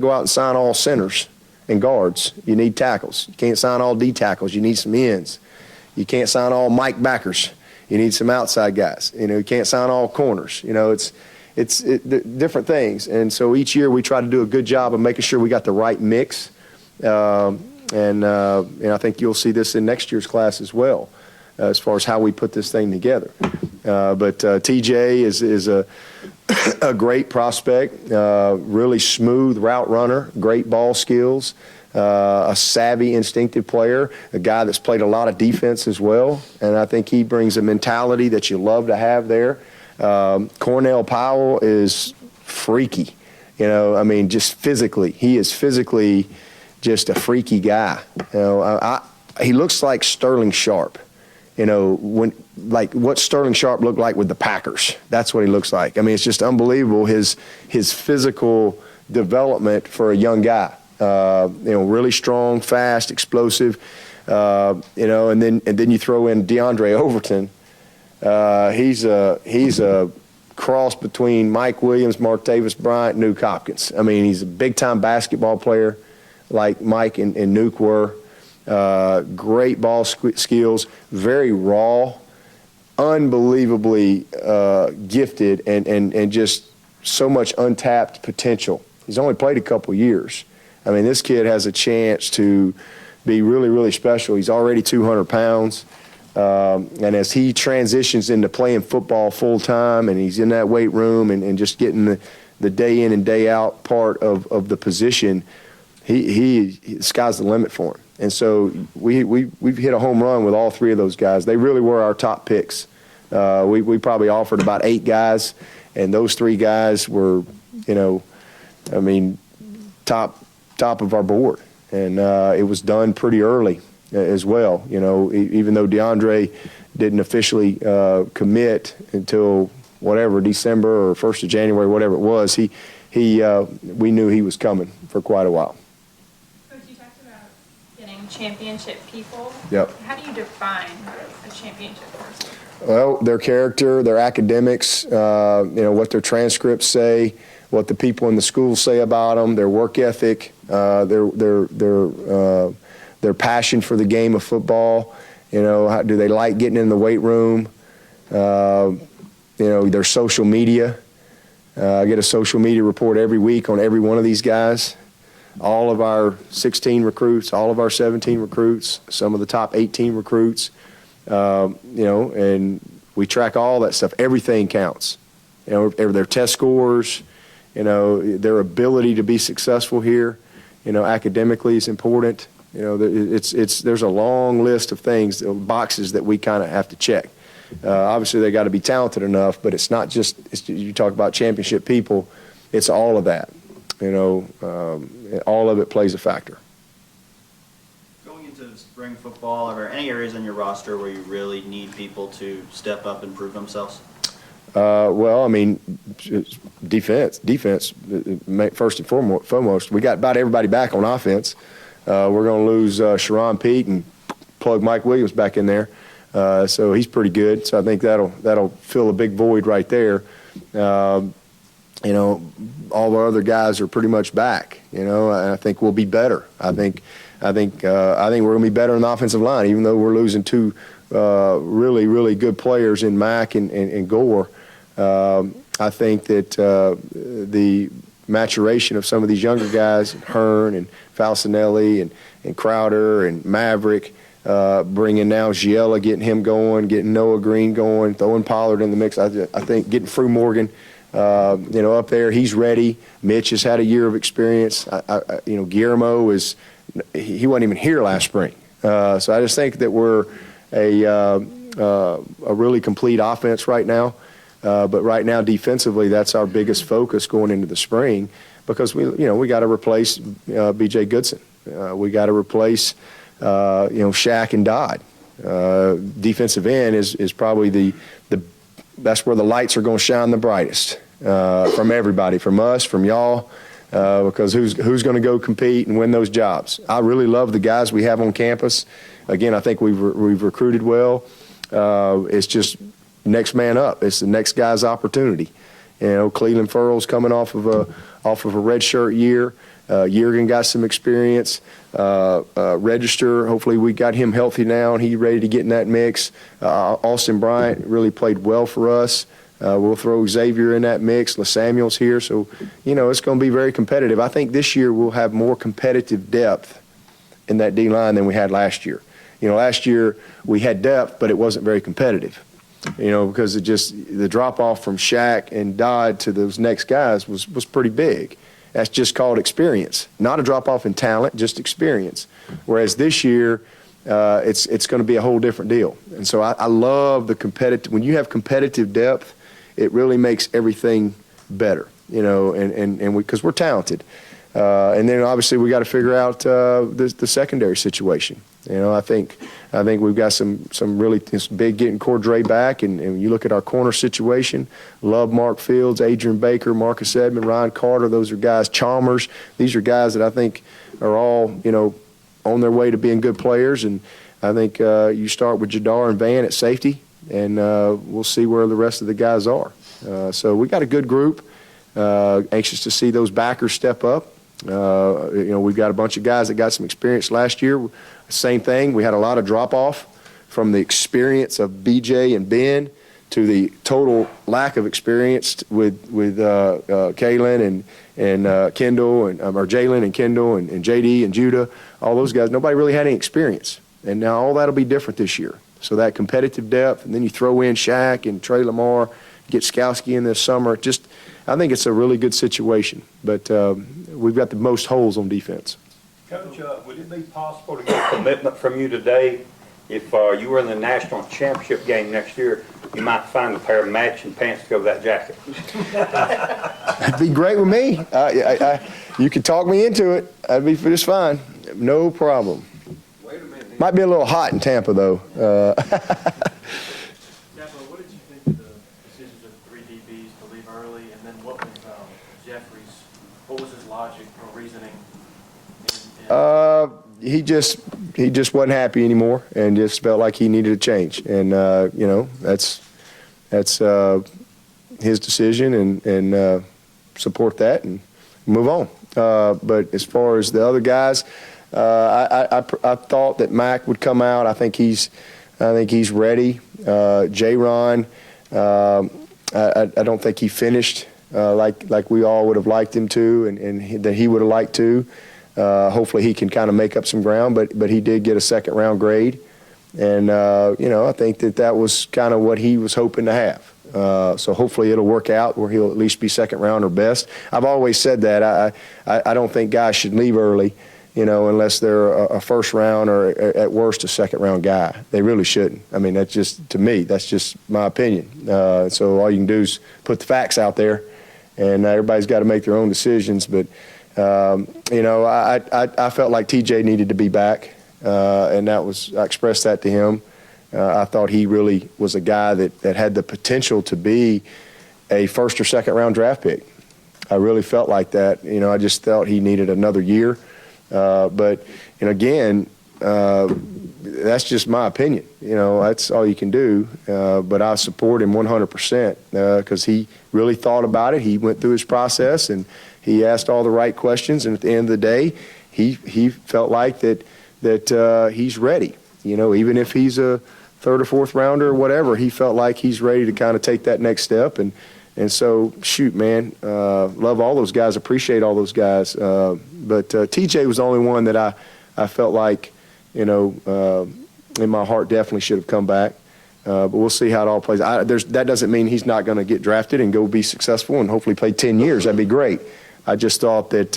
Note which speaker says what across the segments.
Speaker 1: go out and sign all centers and guards. You need tackles. You can't sign all D tackles. You need some ends. You can't sign all Mike backers. You need some outside guys. You can't sign all corners. It's different things. And so each year we try to do a good job of making sure we got the right mix. And I think you'll see this in next year's class as well, as far as how we put this thing together. But TJ is a great prospect, really smooth route runner, great ball skills, a savvy, instinctive player, a guy that's played a lot of defense as well. And I think he brings a mentality that you love to have there. Cornell Powell is freaky, just physically. He is physically just a freaky guy. He looks like Sterling Sharp. What Sterling Sharp looked like with the Packers. That's what he looks like. It's just unbelievable his physical development for a young guy. Really strong, fast, explosive. And then you throw in DeAndre Overton. He's a cross between Mike Williams, Martavis Bryant, Nuke Hopkins. He's a big-time basketball player like Mike and Nuke were. Great ball skills, very raw, unbelievably gifted, and just so much untapped potential. He's only played a couple years. This kid has a chance to be really, really special. He's already 200 pounds. And as he transitions into playing football full-time and he's in that weight room and just getting the day in and day out part of the position, the sky's the limit for him. And so we've hit a home run with all three of those guys. They really were our top picks. We probably offered about 8 guys, and those 3 guys were, top of our board. And it was done pretty early as well. Even though DeAndre didn't officially commit until December or 1st of January, whatever it was, we knew he was coming for quite a while.
Speaker 2: Championship people.
Speaker 1: Yep.
Speaker 2: How do you define a championship person?
Speaker 1: Well, their character, their academics, what their transcripts say, what the people in the school say about them, their work ethic, their passion for the game of football. How do they like getting in the weight room? Their social media. I get a social media report every week on every one of these guys. All of our 16 recruits, all of our 17 recruits, some of the top 18 recruits, and we track all that stuff. Everything counts. Their test scores, their ability to be successful here, academically is important. There's a long list of things, boxes that we kind of have to check. Obviously, they got to be talented enough, but it's not just, you talk about championship people, it's all of that. All of it plays a factor.
Speaker 3: Going into spring football, are there any areas in your roster where you really need people to step up and prove themselves? Defense, first and foremost. We got about everybody back on offense. We're going to lose Sharon Peete and plug Mike Williams back in there. So he's pretty good. So I think that'll fill a big void right there. All of our other guys are pretty much back, and I think we'll be better. I think we're going to be better in the offensive line, even though we're losing 2 really, really good players in Mack and Gore. I think that the maturation of some of these younger guys, Hearn and Falcinelli and Crowder and Maverick, bringing now Giella, getting him going, getting Noah Green going, throwing Pollard in the mix. I think getting Frew Morgan, up there, he's ready. Mitch has had a year of experience. Guillermo he wasn't even here last spring. So I just think that we're a really complete offense right now. But right now, defensively, that's our biggest focus going into the spring, because we got to replace B.J. Goodson. We got to replace Shaq and Dodd. Defensive end is probably that's where the lights are going to shine the brightest from everybody, from us, from y'all, because who's going to go compete and win those jobs? I really love the guys we have on campus. Again, I think we've recruited well. It's just next man up. It's the next guy's opportunity. Cleveland Furl's coming off of a redshirt year. Jurgen got some experience. Register, hopefully we got him healthy now and he's ready to get in that mix. Austin Bryant really played well for us. We'll throw Xavier in that mix. LaSamuel's here. So, it's going to be very competitive. I think this year we'll have more competitive depth in that D-line than we had last year. Last year we had depth, but it wasn't very competitive. Because the drop-off from Shaq and Dodd to those next guys was pretty big. That's just called experience, not a drop-off in talent, just experience. Whereas this year, it's going to be a whole different deal. And so I love the competitive. When you have competitive depth, it really makes everything better. And because we're talented. And then obviously we got to figure out the secondary situation. I think we've got some really big getting Cordray back, and you look at our corner situation. Love Mark Fields, Adrian Baker, Marcus Edmond, Ryan Carter. Those are guys. Chalmers. These are guys that I think are all on their way to being good players. And I think you start with Jadar and Van at safety, and we'll see where the rest of the guys are. So we got a good group. Anxious to see those backers step up. We've got a bunch of guys that got some experience last year. Same thing. We had a lot of drop-off from the experience of BJ and Ben to the total lack of experience with Kalen and Kendall or Jalen and Kendall and JD and Judah. All those guys. Nobody really had any experience, and now all that'll be different this year. So that competitive depth, and then you throw in Shaq and Trey Lamar, get Skowski in this summer. I think it's a really good situation, but we've got the most holes on defense.
Speaker 4: Coach, would it be possible to get a commitment from you today if you were in the national championship game next year, you might find a pair of matching pants to go with that jacket?
Speaker 3: That'd be great with me. You could talk me into it. That'd be just fine. No problem.
Speaker 5: Wait a minute.
Speaker 3: Might be a little hot in Tampa, though.
Speaker 6: Dabo, what did you think of the decisions of 3 DBs to leave early, and then what was Jeffrey's? What was his logic or reasoning?
Speaker 3: He just wasn't happy anymore, and just felt like he needed a change. And that's his decision, and support that and move on. But as far as the other guys, I thought that Mac would come out. I think he's ready. J-Ron, I don't think he finished like we all would have liked him to, and that he would have liked to. Hopefully he can kind of make up some ground, but he did get a second round grade, and I think that was kind of what he was hoping to have. So hopefully it'll work out where he'll at least be second round or best. I've always said that I don't think guys should leave early, unless they're a first round or at worst a second round guy. They really shouldn't. I mean, that's just, to me, that's just my opinion. So all you can do is put the facts out there, and everybody's got to make their own decisions. But I felt like TJ needed to be back, and I expressed that to him. I thought he really was a guy that had the potential to be a first or second round draft pick. I really felt like that. I just felt he needed another year. But again, that's just my opinion. That's all you can do. But I support him 100% because he really thought about it. He went through his process, and he asked all the right questions. And at the end of the day, he felt like that he's ready. Even if he's a third or fourth rounder or whatever, he felt like he's ready to kind of take that next step. And so, shoot, man, love all those guys, appreciate all those guys. But TJ was the only one that I felt like, in my heart definitely should have come back. But we'll see how it all plays. That doesn't mean he's not going to get drafted and go be successful and hopefully play 10 years. That'd be great. I just thought that,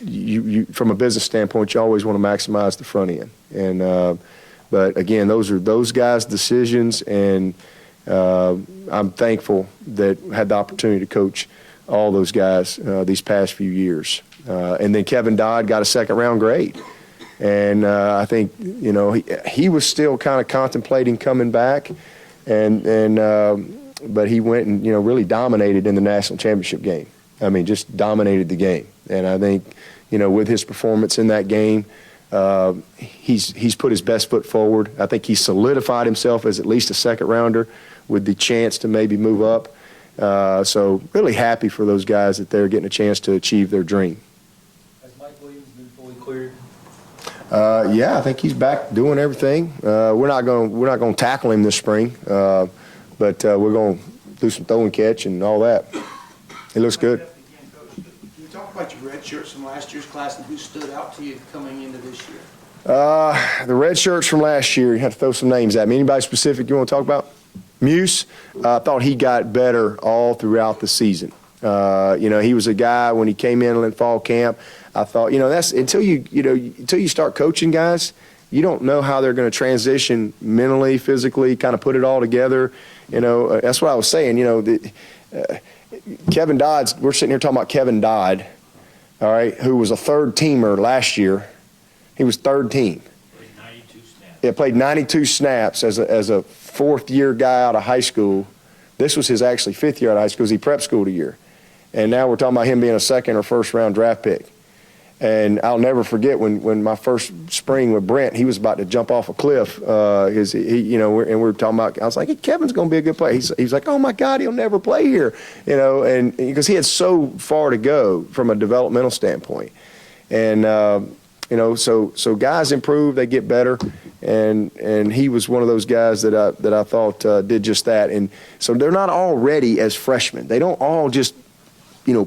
Speaker 3: you from a business standpoint, you always want to maximize the front end. And but again, those are those guys' decisions, and I'm thankful that I had the opportunity to coach all those guys these past few years. And then Kevin Dodd got a second round grade. And I think, he was still kind of contemplating coming back, but he went and, really dominated in the national championship game. I mean, just dominated the game. And I think, with his performance in that game, he's put his best foot forward. I think he solidified himself as at least a second rounder with the chance to maybe move up. So really happy for those guys that they're getting a chance to achieve their dream.
Speaker 5: Has Mike Williams been fully cleared?
Speaker 3: Yeah, I think he's back doing everything. We're not going to tackle him this spring, but we're going to do some throw and catch and all that. He looks good.
Speaker 7: Can you talk about your red shirts from last year's class and who stood out to you coming into this year?
Speaker 3: The red shirts from last year, you have to throw some names at me. Anybody specific you want to talk about? Muse, I thought he got better all throughout the season. He was a guy when he came in fall camp. I thought, that's until you start coaching guys, you don't know how they're going to transition mentally, physically, kind of put it all together. That's what I was saying. Kevin Dodd's. We're sitting here talking about Kevin Dodd, all right, who was a third teamer last year. He was third team.
Speaker 5: Played 92 snaps.
Speaker 3: Yeah, played 92 snaps as a fourth-year guy out of high school. This was his actually fifth year out of high school because he prep schooled a year. And now we're talking about him being a second or first-round draft pick. And I'll never forget when my first spring with Brent, he was about to jump off a cliff. And we were talking about, I was like, hey, Kevin's going to be a good player. He's like, oh, my God, he'll never play here. And because he had so far to go from a developmental standpoint. And, so guys improve, they get better. And he was one of those guys that I thought did just that. And so they're not all ready as freshmen. They don't all just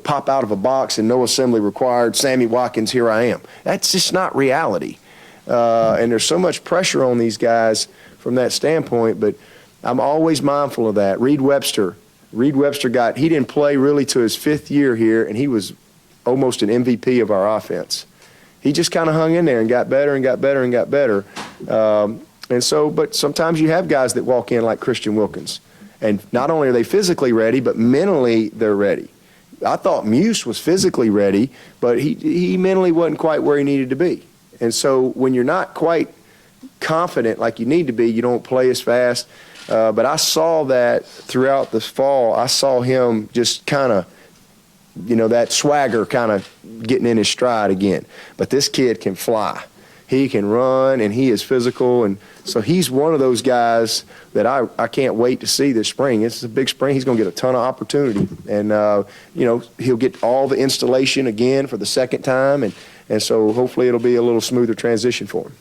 Speaker 3: pop out of a box and no assembly required, Sammy Watkins, here I am. That's just not reality. And there's so much pressure on these guys from that standpoint, but I'm always mindful of that. Reed Webster he didn't play really to his fifth year here, and he was almost an MVP of our offense. He just kind of hung in there and got better and got better and got better. But sometimes you have guys that walk in like Christian Wilkins, and not only are they physically ready, but mentally they're ready. I thought Muse was physically ready, but he mentally wasn't quite where he needed to be. And so when you're not quite confident like you need to be, you don't play as fast. But I saw that throughout this fall. I saw him just kind of, that swagger kind of getting in his stride again. But this kid can fly. He can run, and he is physical. And so he's one of those guys that I can't wait to see this spring. It's a big spring. He's going to get a ton of opportunity. And, he'll get all the installation again for the second time. And so hopefully it'll be a little smoother transition for him.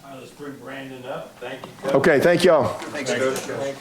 Speaker 5: All right, let's bring Brandon up. Thank you, Coach.
Speaker 3: Okay, thank y'all.
Speaker 7: Thanks, Coach.